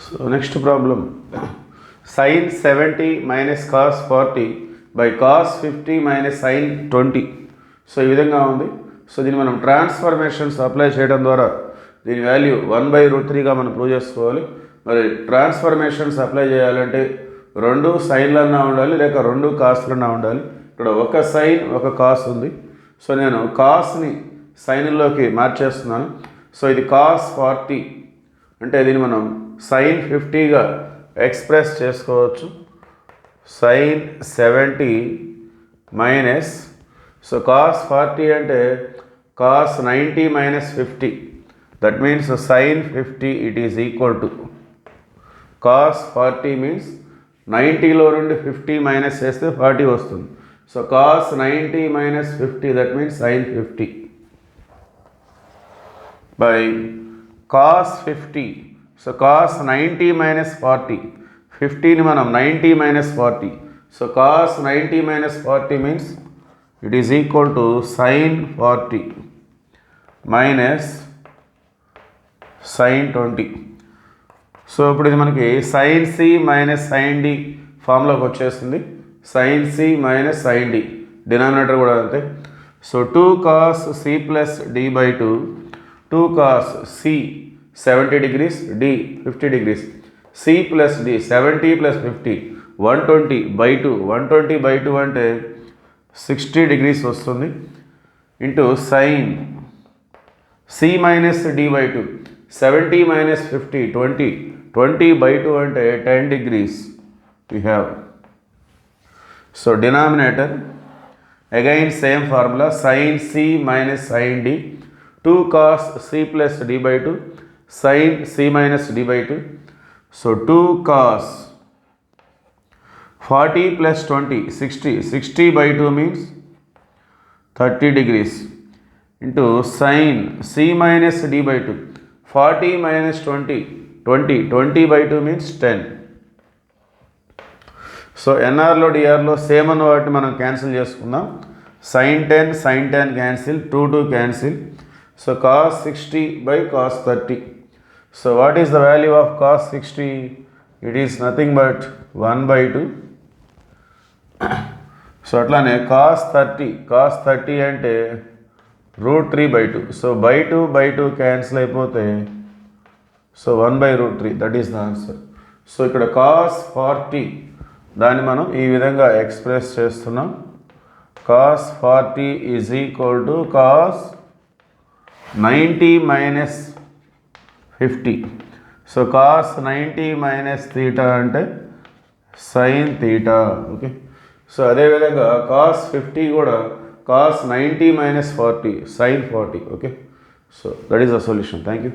So next problem, sin 70 minus cos 40 by cos 50 minus sin 20. So ఈ విధంగా ఉంది. So దీన్ని మనం ట్రాన్స్ఫర్మేషన్స్ అప్లై చేయడం ద్వారా దీని వాల్యూ 1/√3గా మనం ప్రూవ్ చేసుకోవాలి. మరి ట్రాన్స్ఫర్మేషన్స్ అప్లై చేయాలంటే రెండు సైన్లన్నా ఉండాలి, లేక రెండు కాస్లన్నా ఉండాలి. ఇక్కడ ఒక సైన్ ఒక కాస్ ఉంది. సో నేను కాస్ని సైన్లోకి మార్చేస్తున్నాను. సో ఇది కాస్ 40 అంటే దీన్ని మనం sin 50గా ఎక్స్ప్రెస్ చేసుకోవచ్చు. sin 70 మైనస్, సో కాస్ 40 అంటే cos 90 minus 50. That means sin 50 it is equal to cos 40 means 90లో నుండి 50 మైనస్ చేస్తే 40 వస్తుంది. So cos 90 minus 50 that means sin 50 by cos 50. So cos 90 minus 40, 50ని మనం 90 minus 40. So cos 90 minus 40 means it is equal to sin 40 minus sin 20. So ఇప్పుడు ఇది మనకి sin c minus sin d ఫామ్లోకి వచ్చేస్తుంది. sin c minus sin d denominator కూడా అంతే. So 2 cos c plus d by 2, 2 cos c 70 degrees, d 50 degrees, c plus d 70 plus 50 120 by 2, 120 by 2 అంటే 60 degrees వస్తుంది. Into sin c minus d by 2, 70 minus 50 20, 20 by 2 అంటే 10 degrees we have. So denominator again same formula sin c minus sin d, 2 cos c plus d by 2, sin c minus d by 2. So 2 cos 40 plus 20 60, 60 by 2 means 30 degrees into sin c minus d by 2, 40 minus 20 20, 20 by 2 means 10. So ఎన్ఆర్లో డిఆర్లో same అన్న వాటిని మనం cancel చేసుకుందాం. sin 10 cancel, 2 cancel. So cos 60 by cos 30. So what is the value of cos 60? It is nothing but 1/2. So అట్లానే cos 30 అంటే √3/2. So by 2 cancel అయిపోతే so 1/√3 that is the answer. So ఇక్కడ cos 40 దాన్ని మనం ఈ విధంగా express చేస్తున్నాం. cos 40 is equal to cos 90 minus 50. So cos 90 minus θ అంటే sin θ. ఓకే. సో అదేవిధంగా cos 50 కూడా cos 90 minus 40 sin 40. Okay. So that is the solution. Thank you.